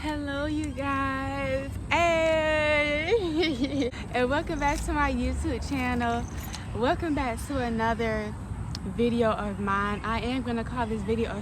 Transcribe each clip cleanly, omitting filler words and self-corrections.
Hello you guys, hey and welcome back to my YouTube channel. Welcome back to another video of mine. I am going to call this video a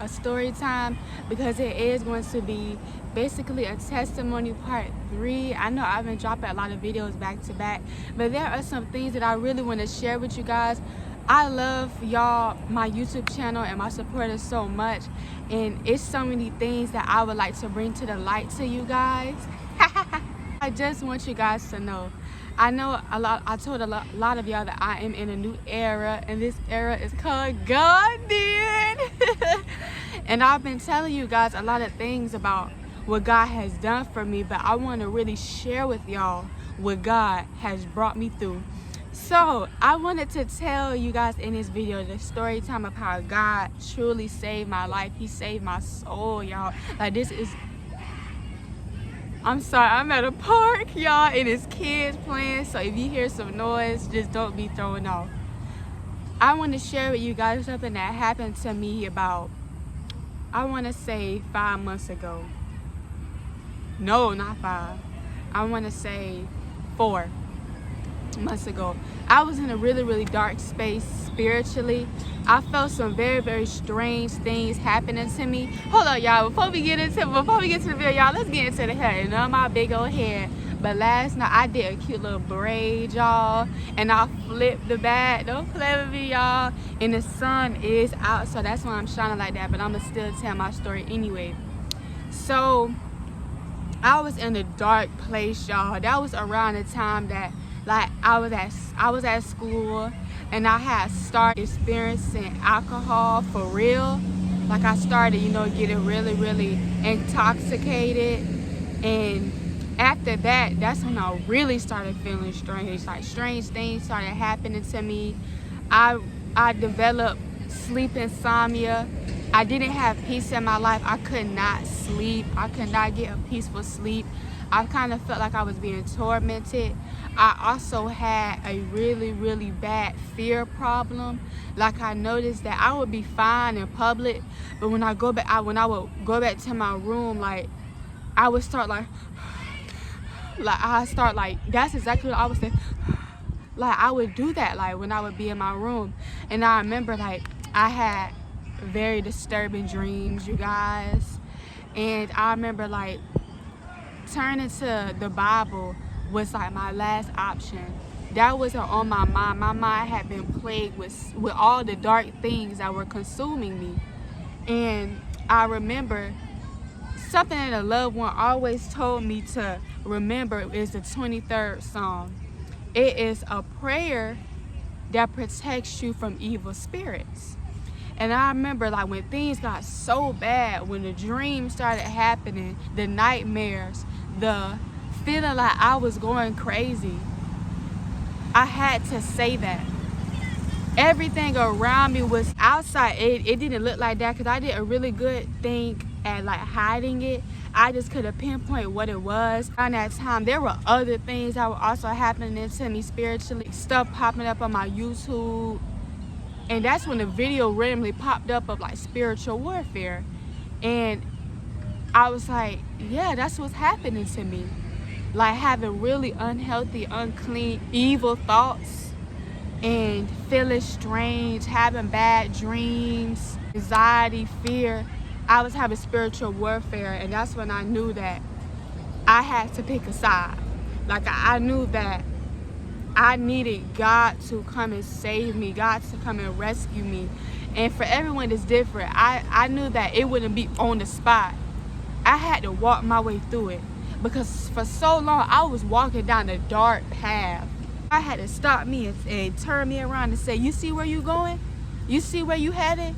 story time because it is going to be basically a testimony part 3. I know I've been dropping a lot of videos back to back, but there are some things that I really want to share with you guys. I love y'all, my YouTube channel and my supporters so much, and it's so many things that I would like to bring to the light to you guys. I just want you guys to know, I know I told a lot of y'all that I am in a new era, and this era is called Garden. And I've been telling you guys a lot of things about what God has done for me, but I want to really share with y'all what God has brought me through. So I wanted to tell you guys in this video the story time of how God truly saved my life. He saved my soul, y'all. Like, this is, I'm sorry, I'm at a park, y'all, and it's kids playing, so if you hear some noise, just don't be thrown off. I want to share with you guys something that happened to me about, I want to say 5 months ago. No, not 5. I want to say 4 months ago. I was in a really dark space spiritually. I felt some very strange things happening to me. Hold on, y'all, before we get to the video, y'all, let's get into the hair. And on my big old hair, but last night I did a cute little braid, y'all, and I flipped the back. Don't play with me, y'all. And the sun is out, so that's why I'm shining like that, but I'm gonna still tell my story anyway. So I was in a dark place, y'all. That was around the time that, like, I was at school, and I had started experiencing alcohol for real. Like, I started, getting really intoxicated, and after that, that's when I really started feeling strange. Like, strange things started happening to me. I developed sleep insomnia. I didn't have peace in my life. I could not sleep. I could not get a peaceful sleep. I kind of felt like I was being tormented. I also had a really bad fear problem. Like, I noticed that I would be fine in public, but when I would go back to my room, like, I would start like that's exactly what I was saying. Like, I would do that, like, when I would be in my room. And I remember, like, I had very disturbing dreams, you guys. And I remember, like, turning to the Bible was like my last option. That wasn't on my mind. My mind had been plagued with all the dark things that were consuming me. And I remember something that a loved one always told me to remember is the 23rd Psalm. It is a prayer that protects you from evil spirits. And I remember, like, when things got so bad, when the dreams started happening, the nightmares, the feeling like I was going crazy, I had to say that. Everything around me was outside. It didn't look like that because I did a really good thing at, like, hiding it. I just couldn't pinpoint what it was. Around that time, there were other things that were also happening to me spiritually. Stuff popping up on my YouTube. And that's when the video randomly popped up of, like, spiritual warfare. And I was like, yeah, that's what's happening to me. Like, having really unhealthy, unclean, evil thoughts, and feeling strange, having bad dreams, anxiety, fear. I was having spiritual warfare, and that's when I knew that I had to pick a side. Like, I knew that I needed God to come and save me, God to come and rescue me. And for everyone it's different. I knew that it wouldn't be on the spot. I had to walk my way through it, because for so long I was walking down a dark path. I had to stop me and turn me around and say, you see where you going? You see where you headed?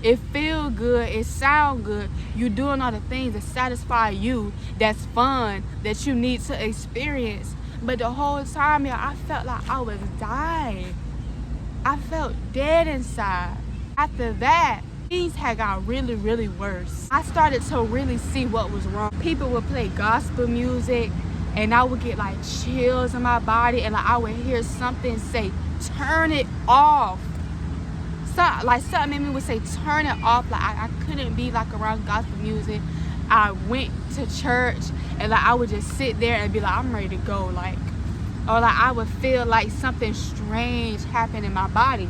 It feel good, it sound good. You doing all the things that satisfy you, that's fun, that you need to experience. But the whole time, y'all, I felt like I was dying. I felt dead inside. After that, things had got really worse. I started to really see what was wrong. People would play gospel music, and I would get, like, chills in my body, and, like, I would hear something say, turn it off. Something in me would say, turn it off. Like, I couldn't be, like, around gospel music. I went to church, and like I would just sit there and be like, I'm ready to go, like, or like I would feel like something strange happened in my body.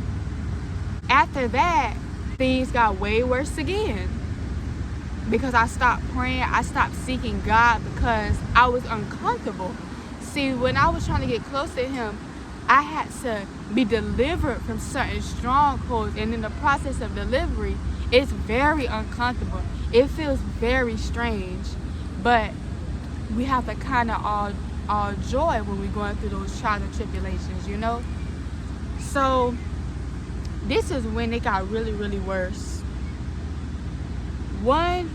After that, things got way worse again, because I stopped praying. I stopped seeking God because I was uncomfortable. See, when I was trying to get close to him, I had to be delivered from certain strongholds, and in the process of delivery, it's very uncomfortable. It feels very strange, but we have to kind of all joy when we're going through those trials and tribulations, you know? So this is when it got really, really worse. One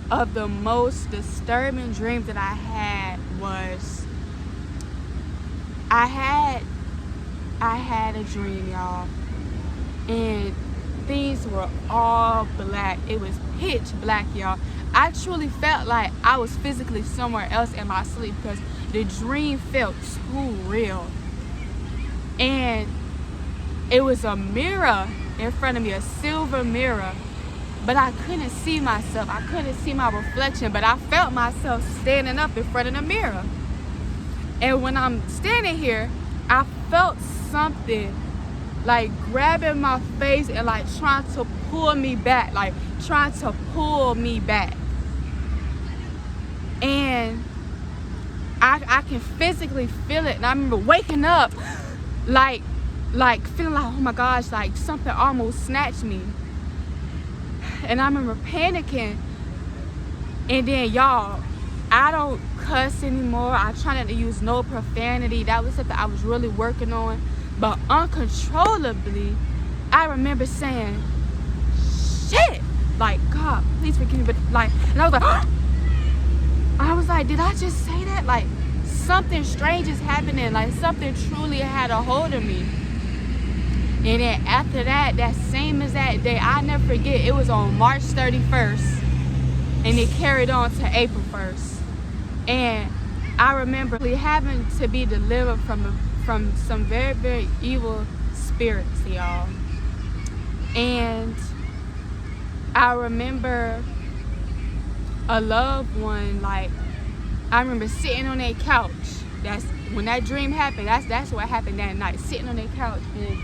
of the most disturbing dreams that I had was I had a dream, y'all, and things were all black. It was pitch black, y'all. I truly felt like I was physically somewhere else in my sleep because the dream felt too real. And it was a mirror in front of me, a silver mirror, but I couldn't see myself. I couldn't see my reflection, but I felt myself standing up in front of the mirror. And when I'm standing here, I felt something like grabbing my face and like trying to pull me back, like trying to pull me back. And I can physically feel it. And I remember waking up like feeling like, oh my gosh, like something almost snatched me. And I remember panicking. And then, y'all, I don't cuss anymore. I try not to use no profanity. That was something I was really working on. But uncontrollably, I remember saying, shit, like, God, please forgive me. But like, and I was like, I was like, did I just say that? Like, something strange is happening. Like, something truly had a hold of me. And then after that, that same exact day, I never forget, it was on March 31st. And it carried on to April 1st. And I remember having to be delivered from some very, very evil spirits, y'all. And I remember a loved one, like, I remember sitting on their couch. That's when that dream happened. That's what happened that night, sitting on their couch. And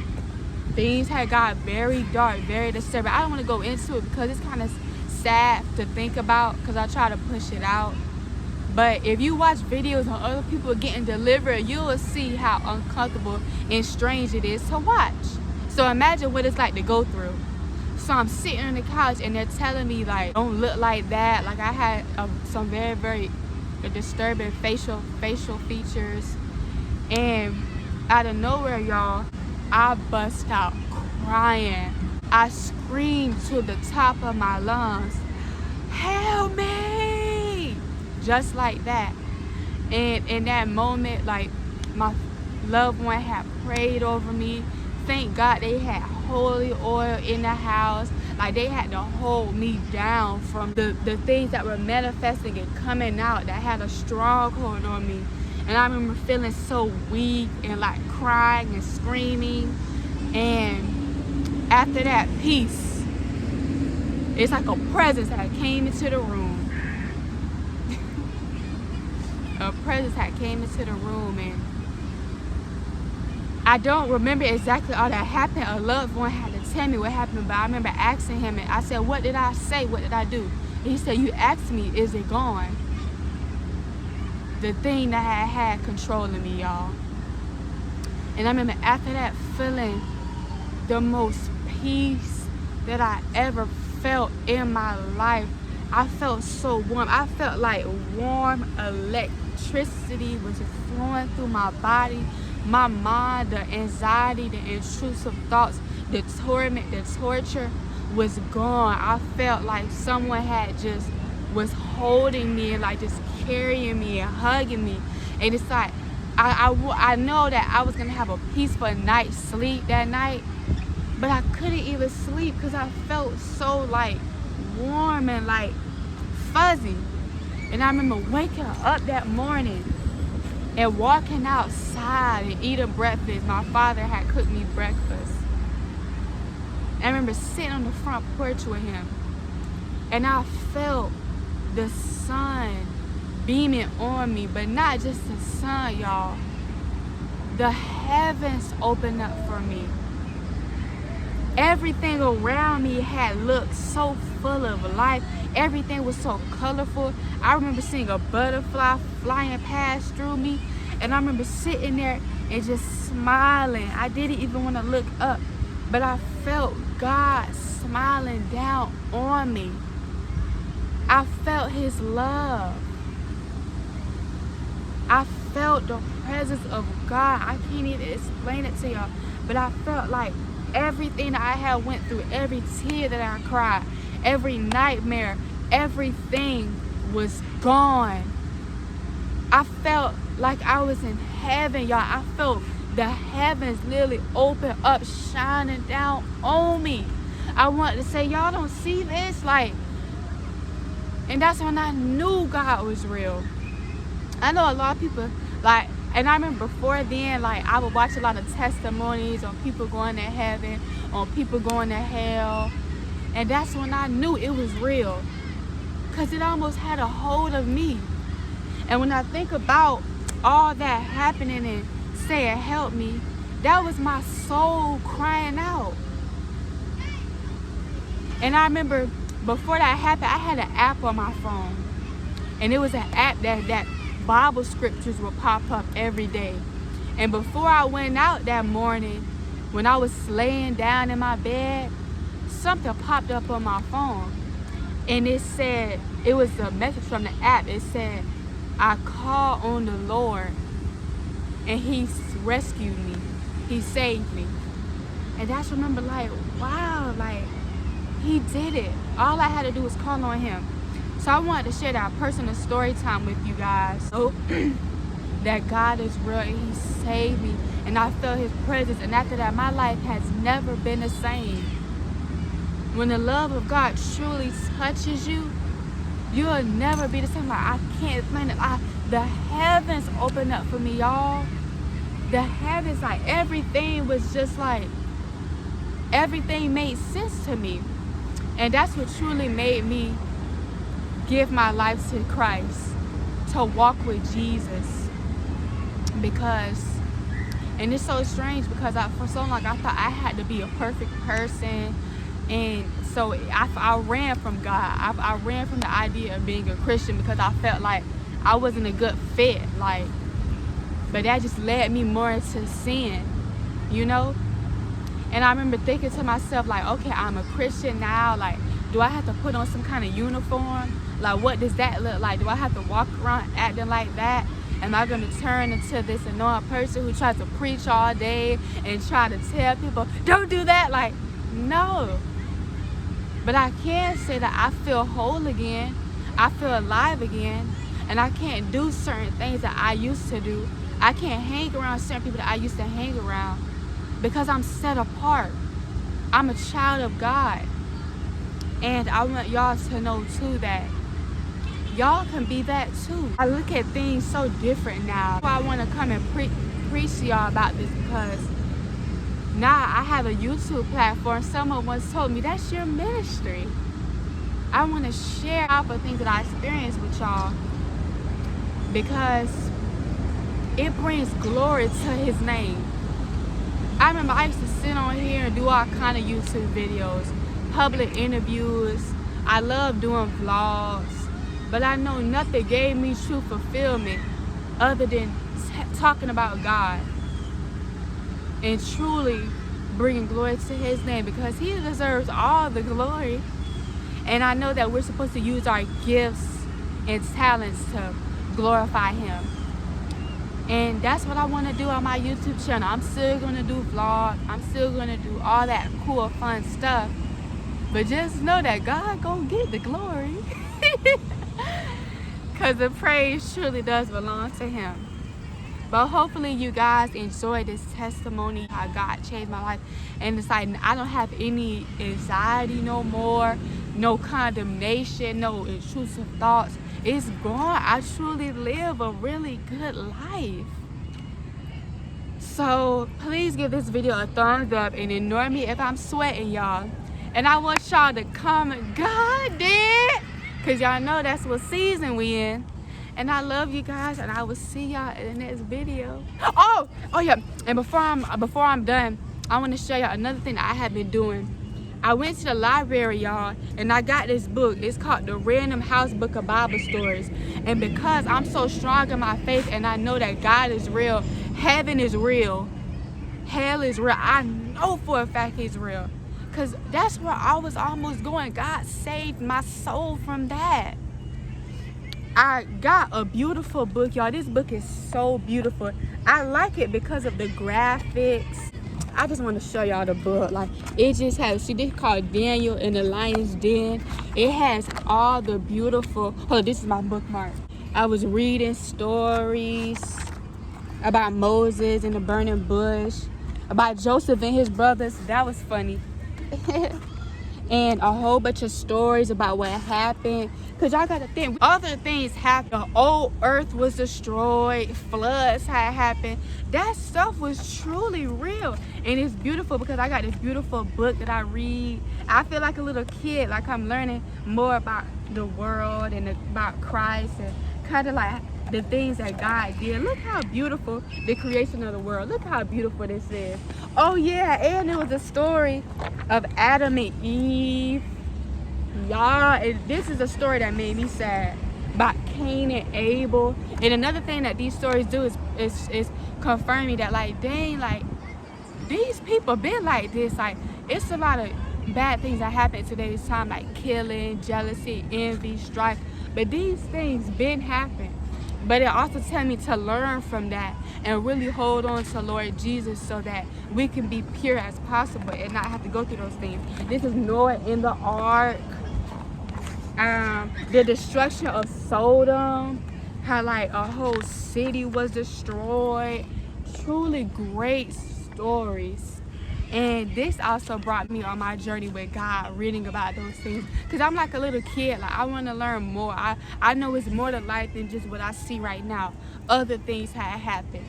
things had got very dark, very disturbing. I don't want to go into it because it's kind of sad to think about, because I try to push it out. But if you watch videos on other people getting delivered, you will see how uncomfortable and strange it is to watch. So imagine what it's like to go through. So I'm sitting on the couch and they're telling me, like, don't look like that. Like, I had some very, very disturbing facial features. And out of nowhere, y'all, I bust out crying. I screamed to the top of my lungs, help me! Just like that. And in that moment, like, my loved one had prayed over me. Thank God they had holy oil in the house. Like, they had to hold me down from the things that were manifesting and coming out that had a stronghold on me. And I remember feeling so weak and like crying and screaming. And after that, peace. It's like a presence that came into the room. A presence that came into the room, and I don't remember exactly all that happened. A loved one had to tell me what happened, but I remember asking him, and I said, what did I say? What did I do? And he said, you asked me, is it gone? The thing that had control of me, y'all. And I remember after that feeling the most peace that I ever felt in my life. I felt so warm. I felt like warm electricity was just flowing through my body. My mind, the anxiety, the intrusive thoughts, the torment, the torture was gone. I felt like someone had just was holding me and like just carrying me and hugging me. And it's like, I know that I was gonna have a peaceful night's sleep that night, but I couldn't even sleep because I felt so like warm and like fuzzy. And I remember waking up that morning and walking outside and eating breakfast. My father had cooked me breakfast. I remember sitting on the front porch with him, and I felt the sun beaming on me, but not just the sun, y'all. The heavens opened up for me. Everything around me had looked so full of life. Everything was so colorful. I remember seeing a butterfly flying past through me, and I remember sitting there and just smiling. I didn't even want to look up, but I felt God smiling down on me. I felt his love. I felt the presence of God. I can't even explain it to y'all, but I felt like everything that I had went through, every tear that I cried, every nightmare, everything was gone. I felt like I was in heaven, y'all. I felt the heavens literally open up, shining down on me. I wanted to say, y'all don't see this? Like, and that's when I knew God was real. I know a lot of people, like, and I remember before then, like, I would watch a lot of testimonies on people going to heaven, on people going to hell. And that's when I knew it was real, because it almost had a hold of me. And when I think about all that happening and saying, help me, that was my soul crying out. And I remember before that happened, I had an app on my phone. And it was an app that Bible scriptures would pop up every day. And before I went out that morning, when I was laying down in my bed, something popped up on my phone. And it said, it was a message from the app. It said, I called on the Lord and he rescued me. He saved me. And that's remember, like, wow, like, he did it. All I had to do was call on him. So I wanted to share that personal story time with you guys. So that God is real and he saved me. And I felt his presence. And after that, my life has never been the same. When the love of God truly touches you, you'll never be the same. Like, I can't explain it. The heavens opened up for me, y'all. The heavens, like, everything was just like, everything made sense to me. And that's what truly made me give my life to Christ, to walk with Jesus. Because, and it's so strange because for so long I thought I had to be a perfect person. And so I ran from God. I ran from the idea of being a Christian because I felt like I wasn't a good fit. Like, but that just led me more into sin, you know? And I remember thinking to myself, like, okay, I'm a Christian now. Like, do I have to put on some kind of uniform? Like, what does that look like? Do I have to walk around acting like that? Am I going to turn into this annoying person who tries to preach all day and try to tell people, don't do that? Like, no. But I can say that I feel whole again. I feel alive again. And I can't do certain things that I used to do. I can't hang around certain people that I used to hang around because I'm set apart. I'm a child of God. And I want y'all to know too that y'all can be that too. I look at things so different now. I want to come and preach to y'all about this because now I have a YouTube platform. Someone once told me that's your ministry. I want to share all the things that I experienced with y'all because it brings glory to his name. I remember I used to sit on here and do all kind of YouTube videos, public interviews. I love doing vlogs, but I know nothing gave me true fulfillment other than talking about God and truly bringing glory to his name because he deserves all the glory. And I know that we're supposed to use our gifts and talents to glorify him. And that's what I want to do on my YouTube channel. I'm still going to do vlogs. I'm still going to do all that cool, fun stuff. But just know that God going to get the glory. Because the praise truly does belong to him. But hopefully you guys enjoy this testimony, how God changed my life. And it's like I don't have any anxiety no more, no condemnation, no intrusive thoughts. It's gone. I truly live a really good life. So please give this video a thumbs up and ignore me if I'm sweating, y'all. And I want y'all to comment, God did. because y'all know that's what season we in. And I love you guys, and I will see y'all in the next video. Oh yeah, and before I'm done, I want to show y'all another thing that I have been doing. I went to the library, y'all, and I got this book. It's called the Random House Book of Bible Stories. And because I'm so strong in my faith and I know that God is real, heaven is real, hell is real, I know for a fact he's real. Because that's where I was almost going. God saved my soul from that. I got a beautiful book, y'all. This book is so beautiful. I like it because of the graphics. I just want to show y'all the book. Like, it just has, see, this is called Daniel in the Lion's Den. It has all the beautiful, oh, this is my bookmark. I was reading stories about Moses and the burning bush, about Joseph and his brothers. That was funny. And a whole bunch of stories about what happened. Because y'all got to think, other things happened. The old earth was destroyed. Floods had happened. That stuff was truly real. And it's beautiful because I got this beautiful book that I read. I feel like a little kid. Like I'm learning more about the world and about Christ. And kind of like the things that God did. Look how beautiful the creation of the world. Look how beautiful this is. Oh yeah, and it was a story of Adam and Eve. Y'all, and this is a story that made me sad, about Cain and Abel. And another thing that these stories do is confirm me that, like, dang, like, these people been like this. Like, it's a lot of bad things that happen in today's time, like killing, jealousy, envy, strife. But these things been happening. But it also tells me to learn from that and really hold on to Lord Jesus so that we can be pure as possible and not have to go through those things. This is Noah in the ark. The destruction of Sodom, how like a whole city was destroyed. Truly great stories. And this also brought me on my journey with God, reading about those things. Because I'm like a little kid. Like, I want to learn more. I know it's more to life than just what I see right now. Other things had happened,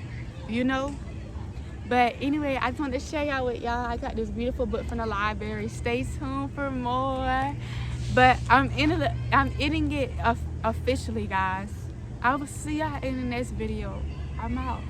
you know? But anyway, I just wanted to share y'all with y'all. I got this beautiful book from the library. Stay tuned for more. But I'm ending it officially, guys. I will see y'all in the next video. I'm out.